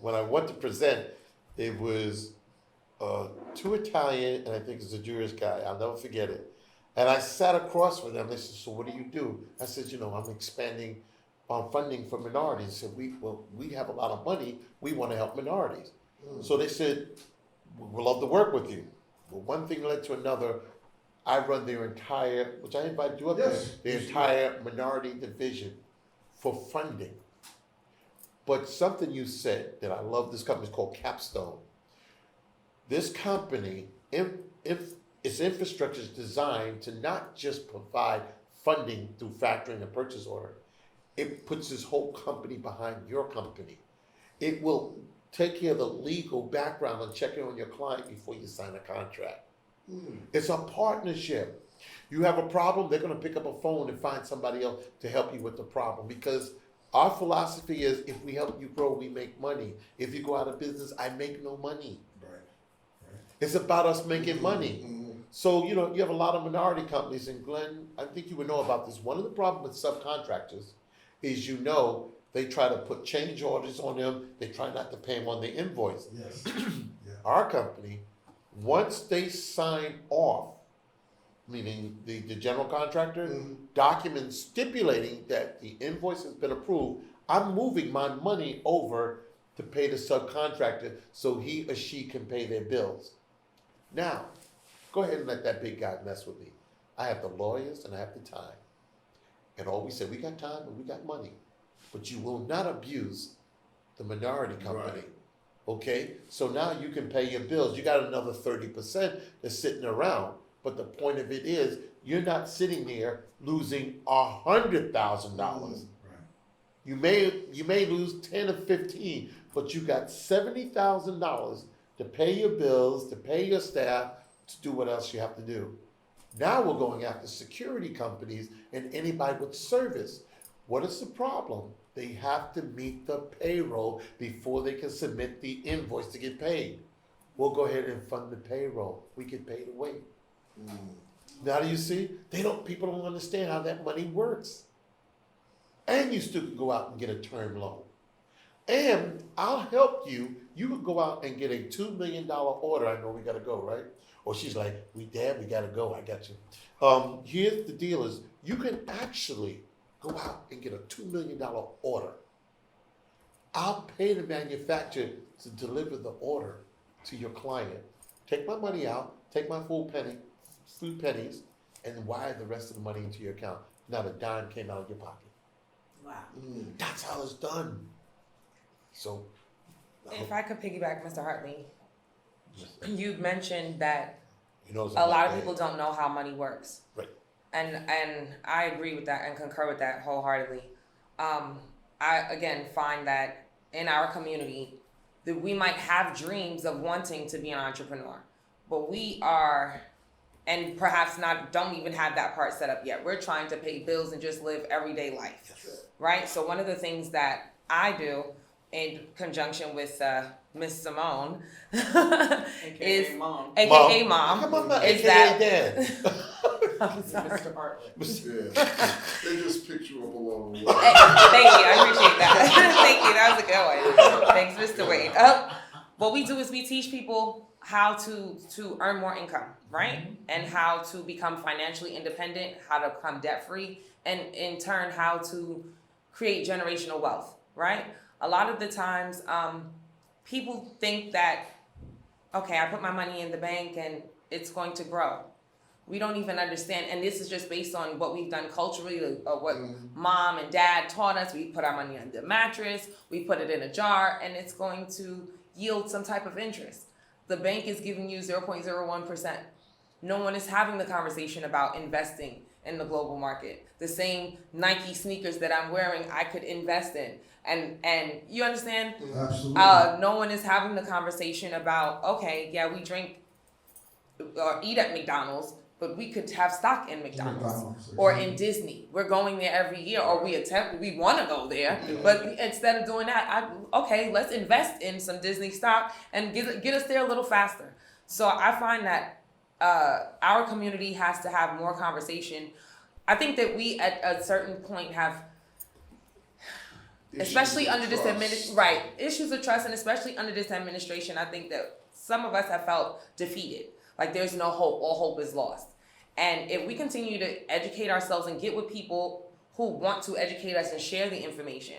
when I went to present. It was 2 Italian, and I think it's a Jewish guy. I'll never forget it. And I sat across from them. They said, "So what do you do?" I said, "I'm expanding funding for minorities." They said, we have a lot of money. We want to help minorities." So they said, "We'd love to work with you." Well, one thing led to another. I run their entire, which I invited you up Yes. there, the entire minority division for funding. But something you said that I love, this company is called Capstone. This company, if its infrastructure is designed to not just provide funding through factoring and purchase order, it puts this whole company behind your company. It will take care of the legal background and checking on your client before you sign a contract. It's a partnership. You have a problem, they're going to pick up a phone and find somebody else to help you with the problem, because our philosophy is, if we help you grow, we make money. If you go out of business, I make no money. It's about us making money. So, you have a lot of minority companies, and Glenn, I think you would know about this. One of the problems with subcontractors is, they try to put change orders on them. They try not to pay them on the invoice. Yes. Our company, once they sign off, meaning the general contractor, documents stipulating that the invoice has been approved, I'm moving my money over to pay the subcontractor so he or she can pay their bills. Now, go ahead and let that big guy mess with me. I have the lawyers and I have the time. And all we said, we got time and we got money. But you will not abuse the minority company. Right. Okay? So now you can pay your bills. You got another 30% that's sitting around. But the point of it is, you're not sitting there losing $100,000. You may lose 10 or 15, but you got $70,000 to pay your bills, to pay your staff, to do what else you have to do. Now we're going after security companies and anybody with service. What is the problem? They have to meet the payroll before they can submit the invoice to get paid. We'll go ahead and fund the payroll. We get paid away. Now do you see? People don't understand how that money works. And you still can go out and get a term loan. And I'll help you. You can go out and get a $2 million order. I know we gotta go, right? Or she's like, we gotta go. I got you. Here's the deal is you can actually go out and get a $2 million order. I'll pay the manufacturer to deliver the order to your client. Take my money out, take my few pennies, and wire the rest of the money into your account. Not a dime came out of your pocket. Wow. That's how it's done. So, If I could piggyback, Mr. Hartley, you mentioned that you know, it's a lot of bad. people don't know how money works. Right. And I agree with that and concur with that wholeheartedly. I again find that in our community that we might have dreams of wanting to be an entrepreneur, but we are, and perhaps don't even have that part set up yet. We're trying to pay bills and just live everyday life, right? So one of the things that I do in conjunction with Miss Simone is AKA Mom. AKA Mom. Come on, is AKA that Dad. I'm sorry. Mr. Hartley. Yeah, they just picked you up along the way. Thank you, I appreciate that. Thank you, that was a good one. Thanks, Mr. Wade. What we do is we teach people how to earn more income, right? And how to become financially independent, how to become debt free, and in turn how to create generational wealth, right? A lot of the times, people think that, okay, I put my money in the bank and it's going to grow. We don't even understand, and this is just based on what we've done culturally, or what mom and dad taught us. We put our money on the mattress, we put it in a jar, and it's going to yield some type of interest. The bank is giving you 0.01%. No one is having the conversation about investing in the global market. The same Nike sneakers that I'm wearing, I could invest in. And you understand? Absolutely. No one is having the conversation about, okay, yeah, we drink or eat at McDonald's, but we could have stock in McDonald's or in Disney. We're going there every year, or we want to go there, but instead of doing that, let's invest in some Disney stock and get us there a little faster. So I find that our community has to have more conversation. I think that we at a certain point have, especially under this issues of trust, and especially under this administration, I think that some of us have felt defeated. Like there's no hope, all hope is lost. And if we continue to educate ourselves and get with people who want to educate us and share the information,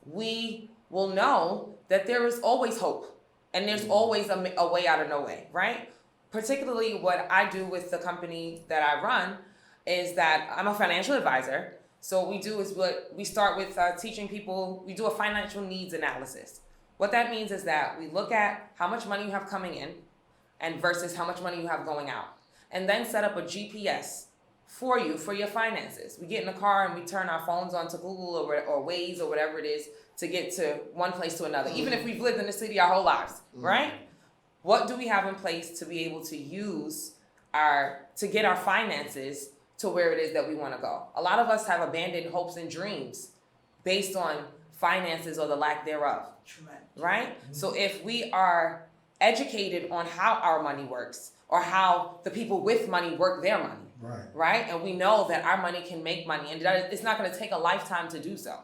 we will know that there is always hope and there's always a way out of no way, right? Particularly what I do with the company that I run is that I'm a financial advisor. So what we do is we start with teaching people, we do a financial needs analysis. What that means is that we look at how much money you have coming in and versus how much money you have going out. And then set up a GPS for you, for your finances. We get in the car and we turn our phones on to Google or Waze or whatever it is to get to one place to another. Even if we've lived in the city our whole lives, right? What do we have in place to be able to use to get our finances to where it is that we want to go? A lot of us have abandoned hopes and dreams based on finances or the lack thereof, right? So if we are educated on how our money works, or how the people with money work their money, right? And we know that our money can make money, and it's not going to take a lifetime to do so,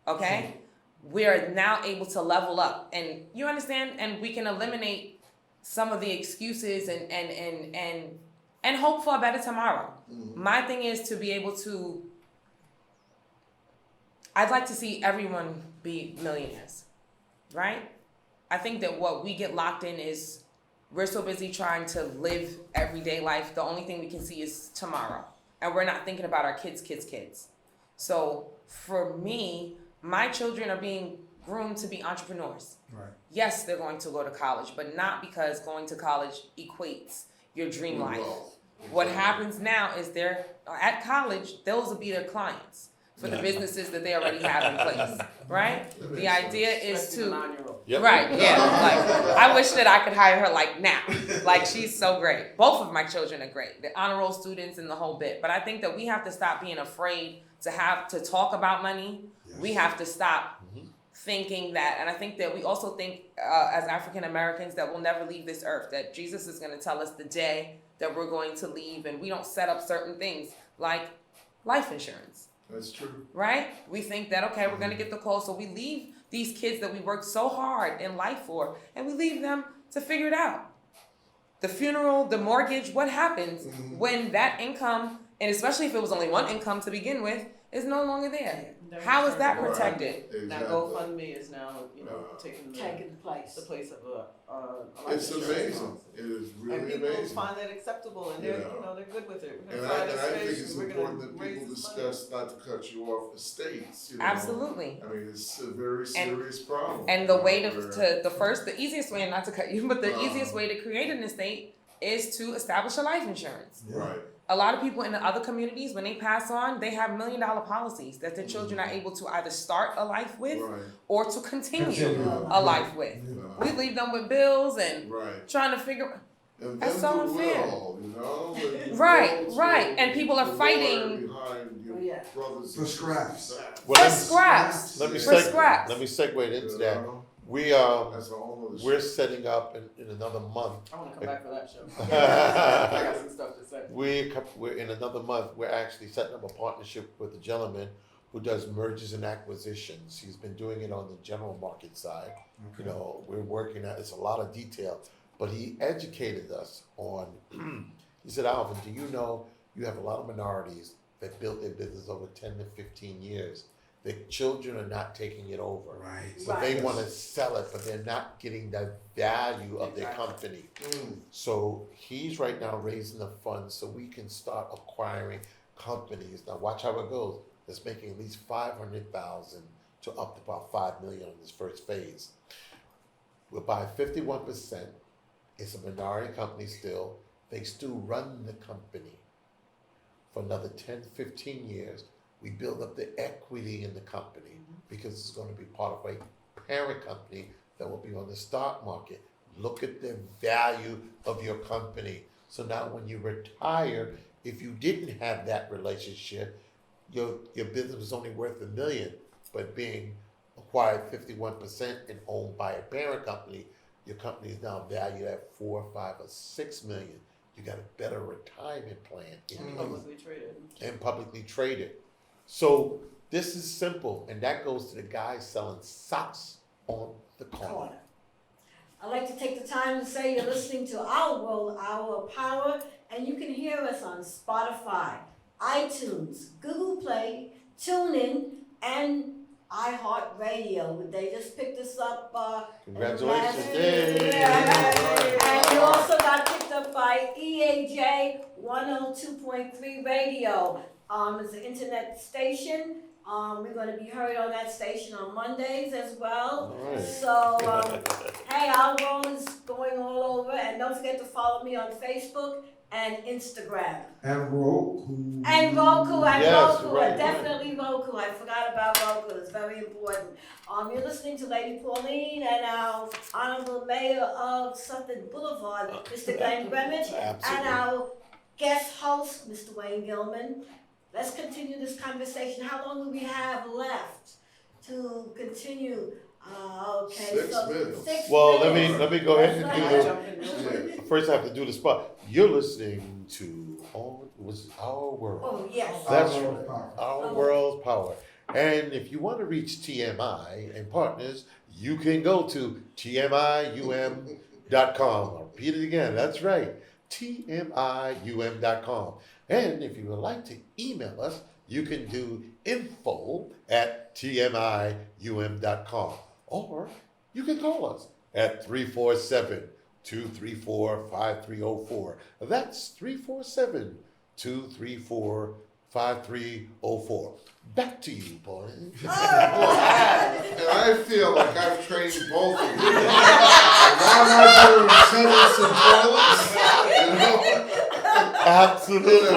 okay? We are now able to level up, and you understand, and we can eliminate some of the excuses and hope for a better tomorrow. My thing is to be able to, I'd like to see everyone be millionaires, right? I think that what we get locked in is we're so busy trying to live everyday life. The only thing we can see is tomorrow. And we're not thinking about our kids. So for me, my children are being groomed to be entrepreneurs. Right. Yes, they're going to go to college, but not because going to college equates your dream life. What happens now is they're at college, those will be their clients for the businesses that they already have in place, right? The idea is to, right, yeah, like, I wish that I could hire her like now. Like, she's so great. Both of my children are great. They're honor roll students and the whole bit. But I think that we have to stop being afraid to talk about money. Yes. We have to stop thinking that, and I think that we also think as African Americans that we'll never leave this earth, that Jesus is going to tell us the day that we're going to leave, and we don't set up certain things like life insurance. That's true. right? We think that, okay, we're gonna get the call, so we leave these kids that we worked so hard in life for, and we leave them to figure it out. The funeral, the mortgage, what happens when that income, and especially if it was only one income to begin with, is no longer there? How is that protected? Now Exactly. GoFundMe is now, taking the place. place of a life It's insurance amazing. policy. It is And really people amazing. find that acceptable, and they're, they're good with it. We're And gonna I fly this think fish, it's we're important gonna that raise people this money. discuss, not to cut you off, estates. Absolutely. I mean, it's a very serious problem. And the way where- the easiest way, and not to cut you, but the easiest way to create an estate is to establish a life insurance. Right. A lot of people in the other communities, when they pass on, they have $1 million policies that their children are able to either start a life with Right. or to continue Continue. a life with. Yeah. We leave them with bills and Right. trying to figure. And That's then so the unfair. will, and Right, the right. will And people are the fighting lawyer behind your Oh, yeah. brothers For and scraps. sisters. Well, For let me- scraps. Let me For scraps. Let me segue into that. know? We That's a whole other we're shit. setting up in another month. I wanna come back for that show. I got some stuff to say. We're in another month. We're actually setting up a partnership with a gentleman who does mergers and acquisitions. He's been doing it on the general market side. You know, we're working at it's a lot of detail, but he educated us on. He said, Alvin, do you know you have a lot of minorities that built their business over 10 to 15 years? The children are not taking it over. Right. But they want to sell it, but they're not getting the value of their company. So he's right now raising the funds so we can start acquiring companies. Now watch how it goes. That's making at least 500,000 to up to about 5 million on this first phase. We'll buy 51%. It's a minority company still. They still run the company for another 10, 15 years. We build up the equity in the company because it's going to be part of a parent company that will be on the stock market. Look at the value of your company. So now when you retire, if you didn't have that relationship, your business was only worth $1 million, but being acquired 51% and owned by a parent company, your company is now valued at 4, 5, or 6 million. You got a better retirement plan in place Publicly traded. and publicly traded. So this is simple, and that goes to the guy selling socks on the corner. I'd like to take the time to say you're listening to Our World, Our Power, and you can hear us on Spotify, iTunes, Google Play, TuneIn, and iHeartRadio. They just picked us up. Congratulations, Yay. And you also got picked up by EAJ 102.3 Radio. It's an internet station. We're going to be heard on that station on Mondays as well. All right. So, hey, our world is going all over. And don't forget to follow me on Facebook and Instagram. And Roku. And Roku, Yes, Roku, right, definitely Roku. I forgot about Roku. It's very important. You're listening to Lady Pauline and our Honorable Mayor of Suffolk Boulevard, Mr. Glenn Greenwich, and Absolutely. our guest host, Mr. Wayne Gilman. Let's continue this conversation. How long do we have left to continue? Okay, 6 minutes. 6 Well, minutes. let me go ahead and Can I do jump in real quick? the first. I have to do the spot. You're listening to Our World. Oh, yes. That's Our right. World Power. Our World's Power. And if you want to reach TMI and Partners, you can go to TMIUM.com. I'll repeat it again. That's right. TMIUM.com. And if you would like to email us, you can do info@TMIUM.com. Or you can call us at 347-234-5304. That's 347-234-5304. Back to you, boy. And I feel like I've trained both of you. Now am I doing tennis and toilets? Absolutely. I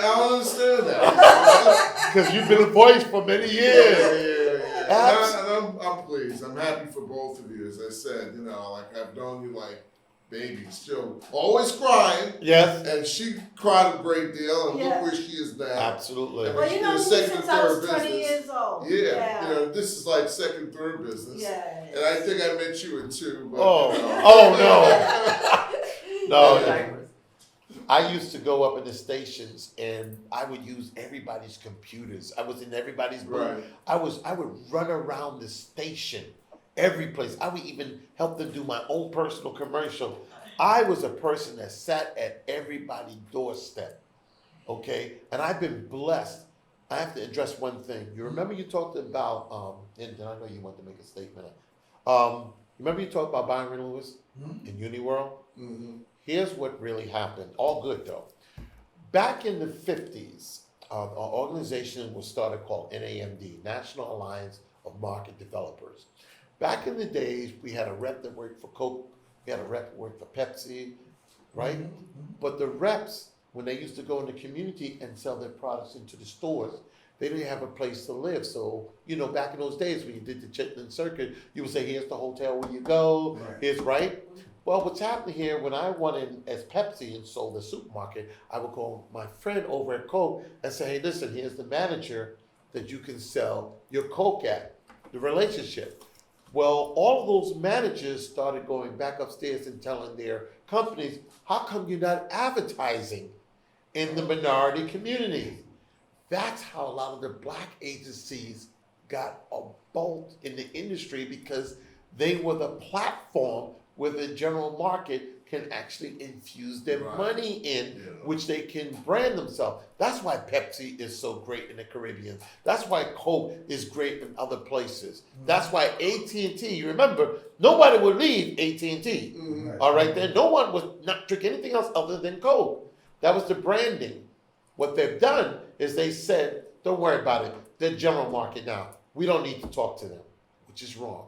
don't understand that. Because you've been a voice for many years. And I'm pleased. I'm happy for both of you. As I said, like I've known you like babies, still always crying. Yes, And she cried a great deal, and Yeah. look where she is now. absolutely. Well, you know me Second since or I was third 20 business. years old. Yeah, this is like second, third business. Yeah. And I think I met you at 2. But, Oh, you know. oh no. No, Diapers. I used to go up in the stations and I would use everybody's computers. I was in everybody's booth. Right. I would run around the station, every place. I would even help them do my own personal commercial. I was a person that sat at everybody's doorstep. Okay? And I've been blessed. I have to address one thing. You remember you talked about and I know you want to make a statement. Remember you talked about Byron Lewis in Uniworld? Mm-hmm. Here's what really happened. All good though. Back in the 50s, an organization was started called NAMD, National Alliance of Market Developers. Back in the days, we had a rep that worked for Coke, we had a rep that worked for Pepsi, right? But the reps, when they used to go in the community and sell their products into the stores, they didn't have a place to live. So, back in those days when you did the Chitlin Circuit, you would say, here's the hotel where you go, Right. here's right. Well, what's happening here, when I went in as Pepsi and sold the supermarket, I would call my friend over at Coke and say, hey, listen, here's the manager that you can sell your Coke at, the relationship. Well, all of those managers started going back upstairs and telling their companies, how come you're not advertising in the minority community? That's how a lot of the black agencies got a bolt in the industry, because they were the platform where the general market can actually infuse their Right. money in, Yeah. which they can brand themselves. That's why Pepsi is so great in the Caribbean. That's why Coke is great in other places. That's why AT&T, you remember, nobody would leave AT&T. Mm-hmm. All right, then no one would not drink anything else other than Coke. That was the branding. What they've done is they said, don't worry about it. They're general market now. We don't need to talk to them, which is wrong.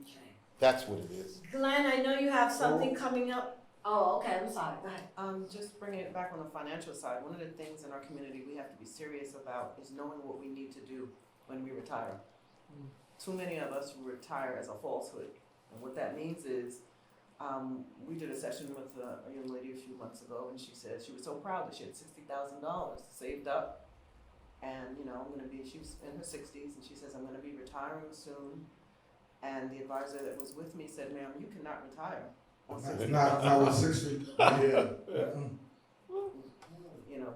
Okay. That's what it is. Glenn, I know you have something coming up. Oh, okay, I'm sorry, go ahead. Just bringing it back on the financial side, one of the things in our community we have to be serious about is knowing what we need to do when we retire. Too many of us retire as a falsehood. And what that means is, we did a session with a young lady a few months ago, and she said she was so proud that she had $60,000 saved up. And, she was in her 60s, and she says, I'm gonna be retiring soon. And the advisor that was with me said, ma'am, you cannot retire on Not with 60. Yeah.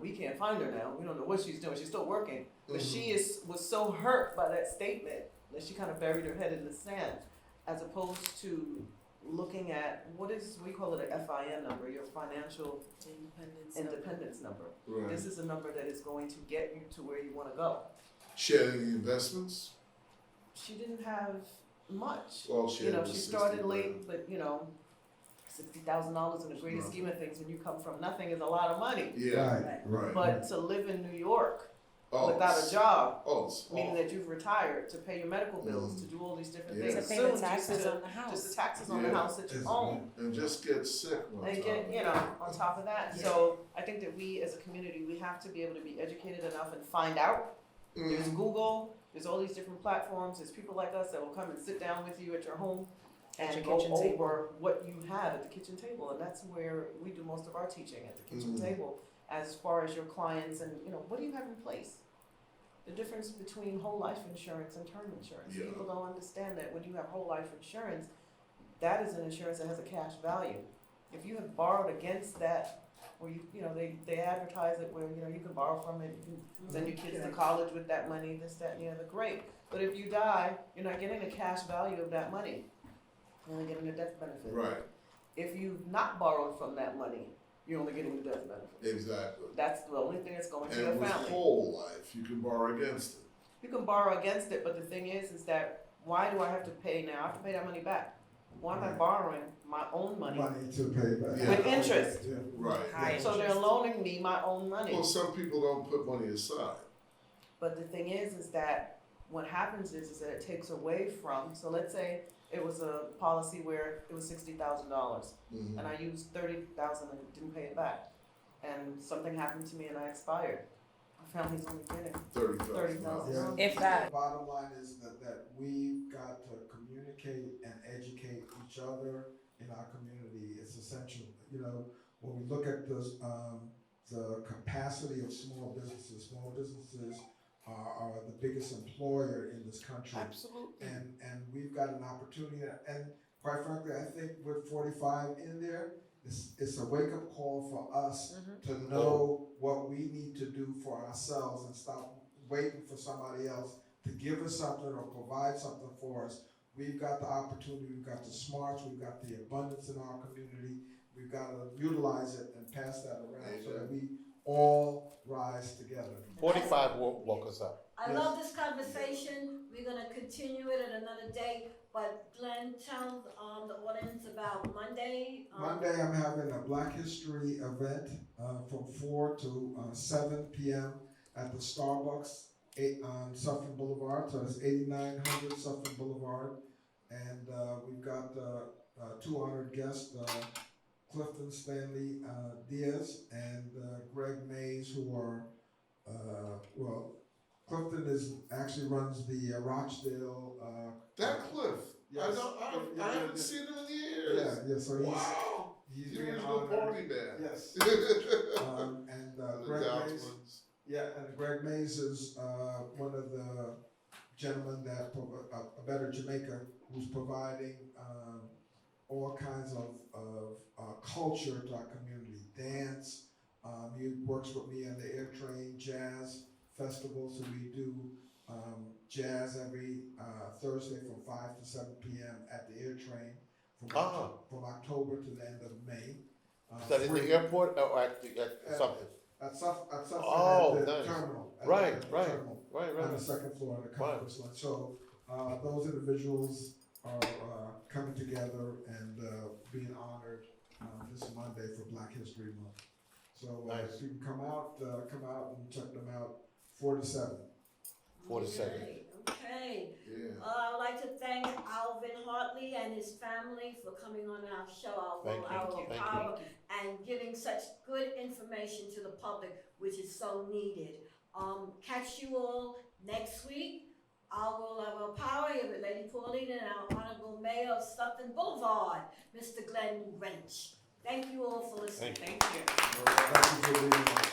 We can't find her now. We don't know what she's doing. She's still working. But she was so hurt by that statement that she kind of buried her head in the sand, as opposed to looking at we call it a FIN number, your financial independence number. Right. This is a number that is going to get you to where you want to go. She had any investments? She didn't have much. All she had was She 60 started grand. late, but $60,000 in the greater scheme of things, when you come from nothing, is a lot of money. Yeah. Right. But to live in New York Oh, without a job, it's meaning awful. that you've retired, to pay your medical bills, to do all these different Yeah. things. To pay the Soon, taxes on the Just house. the taxes on the Yeah. house that you own. And just get sick one And time. get, on top of that. Yeah. So I think that we as a community, we have to be able to be educated enough and find out. There's Mhm. Google, there's all these different platforms, there's people like us that will come and sit down with you at your home At and your go kitchen table. over what you have at the kitchen table. And that's where we do most of our teaching, at the kitchen Mhm. table, as far as your clients and, what do you have in place? The difference between whole life insurance and term insurance. Yeah. People don't understand that when you have whole life insurance, that is an insurance that has a cash value. If you have borrowed against that, or they advertise it where, you can borrow from it, you can send your kids to college with that money, this, that, and the other, great. But if you die, you're not getting the cash value of that money. You're only getting the death benefit. Right. If you've not borrowed from that money, you're only getting the death benefit. Exactly. That's the only thing that's going to your And with family. whole life, you can borrow against it. You can borrow against it, but the thing is that why do I have to pay now? I have to pay that money back. Why am I borrowing my own money? Money to pay back. Yeah. With interest. Yeah. Right. High So they're interest. loaning me my own money. Well, some people don't put money aside. But the thing is that what happens is that it takes away from, so let's say it was a policy where it was $60,000 Mhm. and I used $30,000 and didn't pay it back. And something happened to me and I expired. My family's only getting $30,000. Yeah. If that- The bottom line is that we've got to communicate and educate each other in our community. It's essential. When we look at the capacity of small businesses are the biggest employer in this country. Absolutely. And we've got an opportunity, and quite frankly, I think with 45 in there, it's a wake-up call for us to know what we need to do for ourselves and stop waiting for somebody else to give us something or provide something for us. We've got the opportunity, we've got the smarts, we've got the abundance in our community. We've got to utilize it and pass that around so that we all rise together. 45 woke us up. I Yes. love this conversation. We're gonna continue it at another day, but Glenn, tell, the audience about Monday. Monday, I'm having a Black History event from 4 to 7 p.m. at the Starbucks on Suffern Boulevard. So it's 8900 Suffern Boulevard. And we've got 2 honored guests, Clifton Stanley Diaz and Greg Mays, who are, Clifton actually runs the Rochdale. That Cliff. Yes. I haven't seen him in years. Yeah, so Wow. he's The being original honored. party man. Yes. And The Greg Dow Mays. twins. Yeah, and Greg Mays is one of the gentlemen that a Better Jamaica, who's providing all kinds of culture to our community, dance. He works with me on the Air Train Jazz Festival, so we do jazz every Thursday from 5 to 7 p.m. at the Air Train from October to the end of May. Is that in the airport or at something? At Suffolk, at Oh, the nice. terminal. Right. On the second floor of the conference line. So those individuals are coming together and being honored this Monday for Black History Month. So Nice. you can come out and check them out 4 to 7. 4 to 7. Okay. Yeah. I would like to thank Alvin Hartley and his family for coming on our show, Thank you. our Thank you. power, and giving such good information to the public, which is so needed. Catch you all next week. Our Will of Our Power here with Lady Pauline and our Honorable Mayor of Suffern Boulevard, Mr. Glenn Wrench. Thank you all for listening. Thank you. Thank you. Thank you for being here.